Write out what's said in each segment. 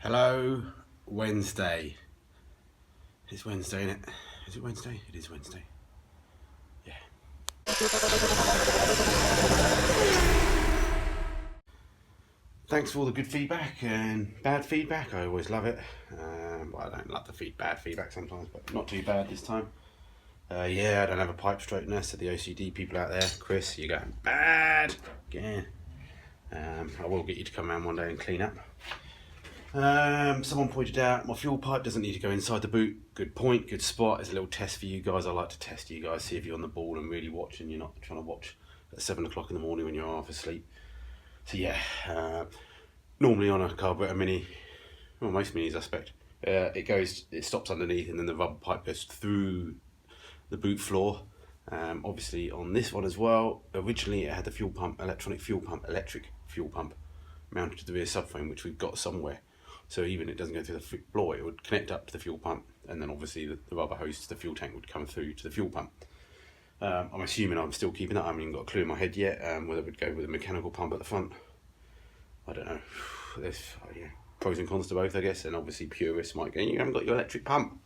Hello, Wednesday. It's Wednesday, isn't it? Is it Wednesday? It is Wednesday. Yeah. Thanks for all the good feedback and bad feedback. I always love it. Well, I don't love the bad feedback sometimes, but not too bad this time. Yeah, I don't have a pipe straightener, so the OCD people out there, Chris, you're going bad again. I will get you to come around one day and clean up. Someone pointed out my fuel pipe doesn't need to go inside the boot. Good point, good spot. It's a little test for you guys. I like to test you guys, see if you're on the ball and really watching. You're not trying to watch at 7 o'clock in the morning when you're half asleep. So yeah, normally on a carburetor mini, well, most minis I expect, it stops underneath and then the rubber pipe goes through the boot floor. Obviously on this one as well, originally it had the electric fuel pump mounted to the rear subframe, which we've got somewhere. So even it doesn't go through the floor, it would connect up to the fuel pump, and then obviously the rubber hose to the fuel tank would come through to the fuel pump. I'm assuming I'm still keeping that. I haven't even got a clue in my head yet whether it would go with a mechanical pump at the front. I don't know. There's pros and cons to both, I guess, and obviously purists might go, you haven't got your electric pump.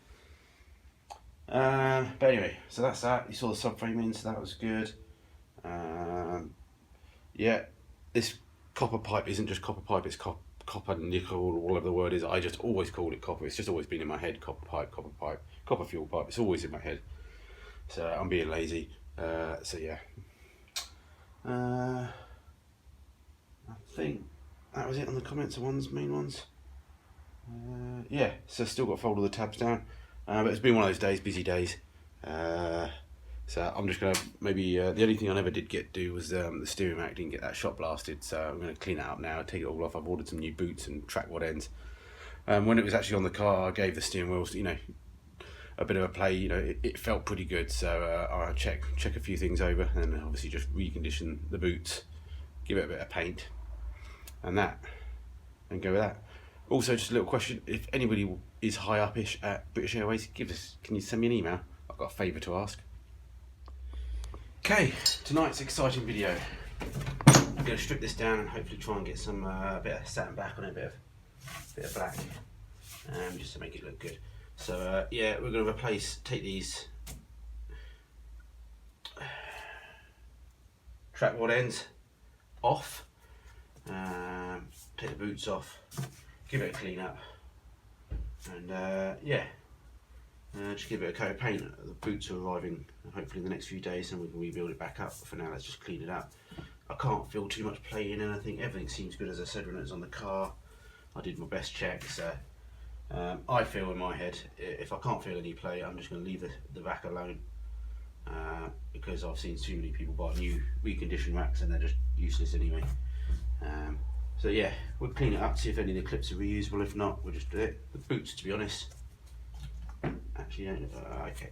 But anyway, so that's that. You saw the subframe in, so that was good. Yeah, this copper pipe isn't just copper pipe, it's copper, nickel, or whatever the word is. I just always called it copper. It's just always been in my head. Copper pipe, copper fuel pipe. It's always in my head. So I'm being lazy. So yeah. I think that was it on the comments, main ones. Yeah, so still got to fold all the tabs down. But it's been one of those days, busy days. So I'm just going to maybe, the only thing I never did do was the steering rack, didn't get that shot blasted, so I'm going to clean that up now, take it all off. I've ordered some new boots and track rod ends. When it was actually on the car, I gave the steering wheels, a bit of a play, it felt pretty good, so I'll check a few things over, and then obviously just recondition the boots, give it a bit of paint, and go with that. Also, just a little question, if anybody is high up-ish at British Airways, can you send me an email? I've got a favour to ask. Okay, tonight's exciting video. I'm going to strip this down and hopefully try and get some bit of satin back on it, a bit of black, just to make it look good. So yeah, we're going to take these track rod ends off, take the boots off, give it a clean up, and just give it a coat of paint. The boots are arriving hopefully in the next few days and we can rebuild it back up. For now, let's just clean it up. I can't feel too much play in anything. Everything seems good, as I said when it was on the car. I did my best checks. I feel in my head, if I can't feel any play, I'm just going to leave the rack alone, because I've seen too many people buy new reconditioned racks and they're just useless anyway. So yeah, we'll clean it up, see if any of the clips are reusable. If not, we'll just do it. The boots, to be honest, actually okay,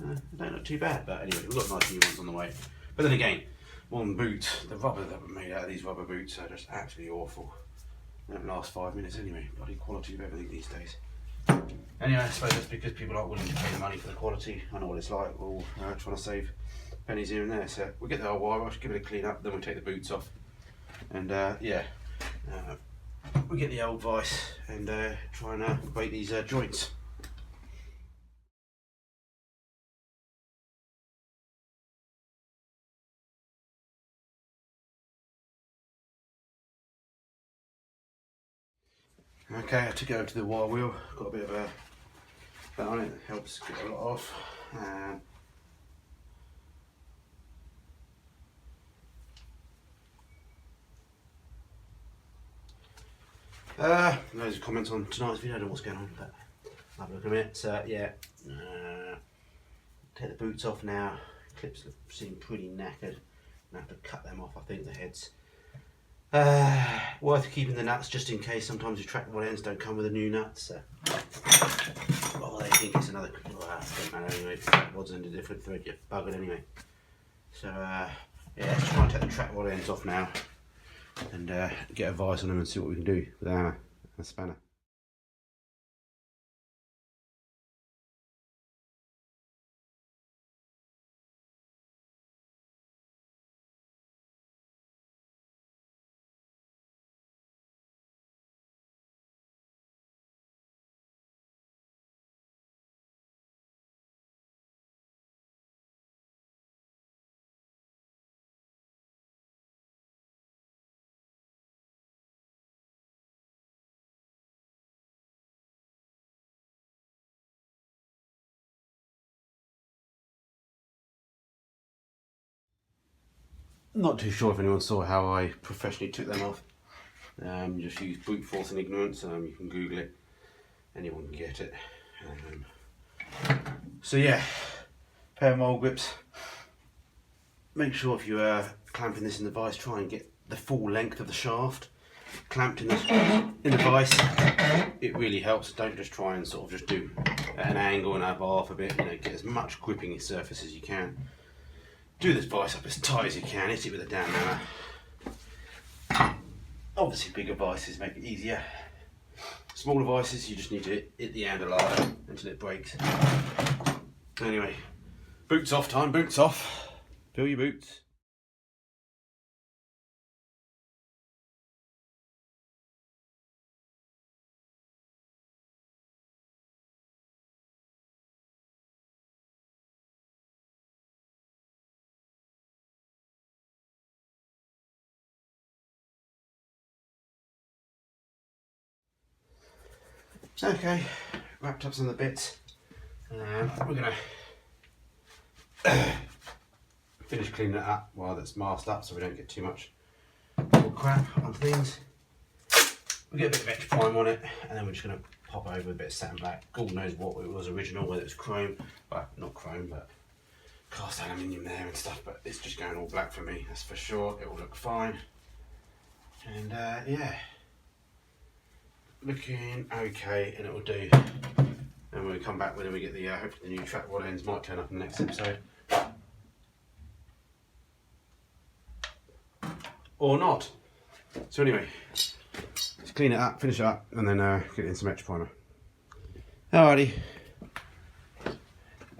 they don't look too bad, but anyway, we've got nice new ones on the way. But then again, one boot, the rubber that were made out of these rubber boots are just absolutely awful. They don't last 5 minutes anyway. Bloody quality of everything these days. Anyway, I suppose that's because people aren't willing to pay the money for the quality. I know what it's like. We're all trying to save pennies here and there. So we'll get the whole wire wash, give it a clean up, then we'll take the boots off, and we'll get the old vice and try and break these joints. Okay, I took it over to the wire wheel, got a bit of a that on it, helps get a lot off. Loads of comments on tonight's video, I don't know what's going on, but have a look at it. So yeah, take the boots off now. Clips seem pretty knackered. I'm going to have to cut them off, I think, the heads. Worth keeping the nuts just in case. Sometimes your track rod ends don't come with a new nut. So. Well, they think it's another. Well, it doesn't matter anyway. If the track rod's in a different thread, you're buggered anyway. So yeah, let's try and take the track rod ends off now and get a vice on them and see what we can do with a hammer and a spanner. Not too sure if anyone saw how I professionally took them off. Just use brute force and ignorance. You can Google it. Anyone can get it. So yeah, pair of mole grips. Make sure if you're clamping this in the vise, try and get the full length of the shaft clamped in the vise. It really helps. Don't just try and sort of just do at an angle and up half a bit. You know, get as much gripping surface as you can. Do this vise up as tight as you can. Hit it with a damn hammer. Obviously, bigger vices make it easier. Smaller vices, you just need to hit the handle harder until it breaks. Anyway, boots off time. Boots off. Fill your boots. Okay, wrapped up some of the bits. We're going to finish cleaning it up while it's masked up so we don't get too much crap on things. We'll get a bit of extra prime on it and then we're just going to pop over a bit of satin black. God knows what it was original, whether it was chrome, well, not chrome, but cast aluminium there and stuff, but it's just going all black for me, that's for sure. It will look fine. And yeah, looking okay, and it will do. And when we come back when we get the hopefully the new track rod ends might turn up in the next episode, or not. So anyway, let's clean it up, finish it up, and then get it in some extra primer. Alrighty,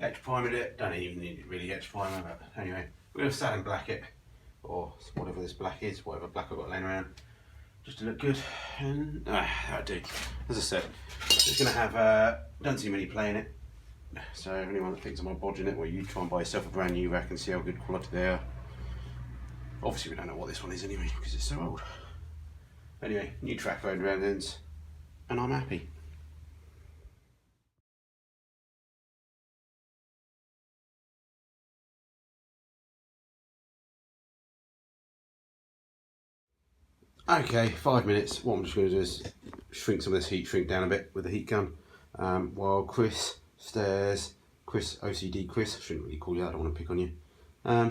extra primered it. Don't even need really extra primer, but anyway, we're going to satin black it, or whatever this black is, whatever black I've got laying around, just to look good. And that'll do. As I said, it's going to have don't see many playing it, so anyone that thinks I'm bodging it, well, you try and buy yourself a brand new rack and see how good quality they are. Obviously we don't know what this one is anyway because it's so old. Anyway, new track road round ends, and I'm happy. Okay, 5 minutes. What I'm just going to do is shrink some of this heat shrink down a bit with the heat gun, while Chris OCD Chris, I shouldn't really call you that, I don't want to pick on you,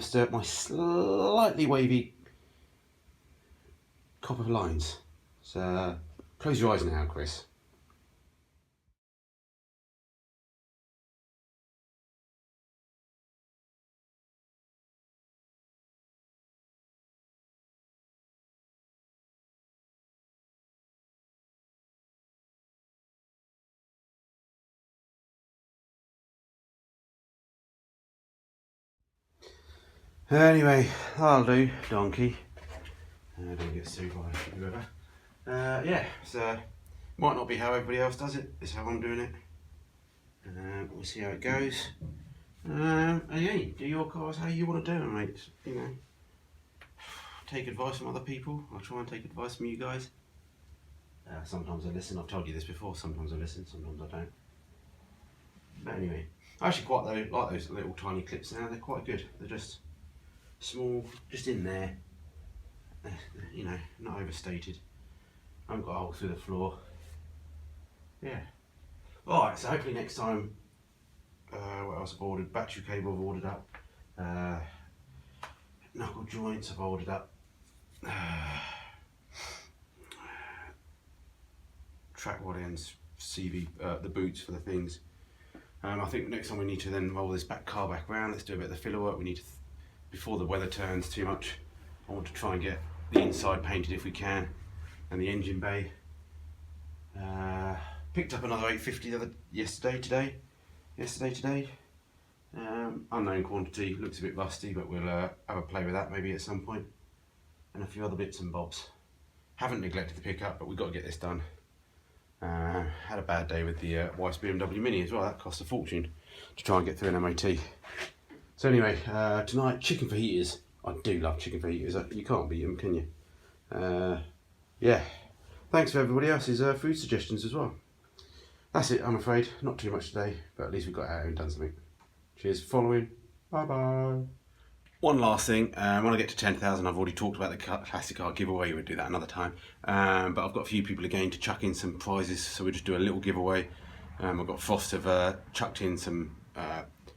stir up my slightly wavy copper lines. So close your eyes now, Chris. Anyway, that'll do, donkey. Don't get sued by whoever. Yeah, so might not be how everybody else does it. It's how I'm doing it. We'll see how it goes. And yeah, do your cars how you want to do them, mate. You know, take advice from other people. I'll try and take advice from you guys. Sometimes I listen. I've told you this before. Sometimes I listen. Sometimes I don't. But anyway, I actually quite like those little tiny clips now. They're quite good. They're just small, just in there. You know, not overstated. I haven't got a hole through the floor. Yeah. Alright, so hopefully next time, what else I've ordered? Battery cable I've ordered up. Knuckle joints I've ordered up. Track rod ends, CV, the boots for the things. I think next time we need to then roll this car back around. Let's do a bit of the filler work. We need to, before the weather turns too much, I want to try and get the inside painted if we can, and the engine bay. Picked up another 850 yesterday, today. Unknown quantity, looks a bit rusty, but we'll have a play with that maybe at some point. And a few other bits and bobs. Haven't neglected the pickup, but we've got to get this done. Had a bad day with the wife's BMW Mini as well. That cost a fortune to try and get through an MOT. So anyway, tonight, chicken fajitas. I do love chicken fajitas. You can't beat them, can you? Yeah. Thanks for everybody else's food suggestions as well. That's it, I'm afraid. Not too much today, but at least we got out and done something. Cheers for following. Bye bye. One last thing, when I get to 10,000, I've already talked about the classic car giveaway. We'll do that another time. But I've got a few people again to chuck in some prizes, so we'll just do a little giveaway. I've got Frost have chucked in some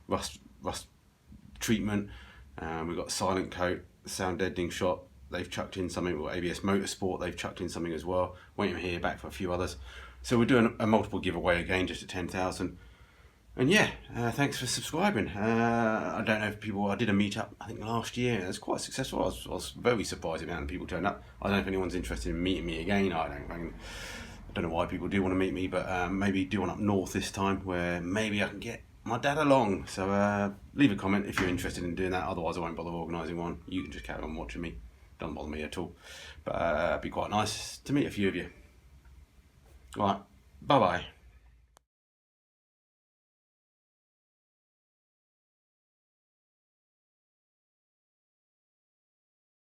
rust treatment. We've got Silent Coat, Sound Deadening Shot. They've chucked in something. We've got ABS Motorsport. They've chucked in something as well. Waiting to hear back for a few others. So we're doing a multiple giveaway again, just at 10,000. And yeah, thanks for subscribing. I don't know if people, I did a meetup, I think last year. It was quite successful. I was very surprised at the amount of people turned up. I don't know if anyone's interested in meeting me again. I don't know why people do want to meet me, but maybe do one up north this time, where maybe I can get my dad along. So leave a comment if you're interested in doing that. Otherwise I won't bother organising one. You can just carry on watching me. Doesn't bother me at all. But it'd be quite nice to meet a few of you. Alright, bye bye.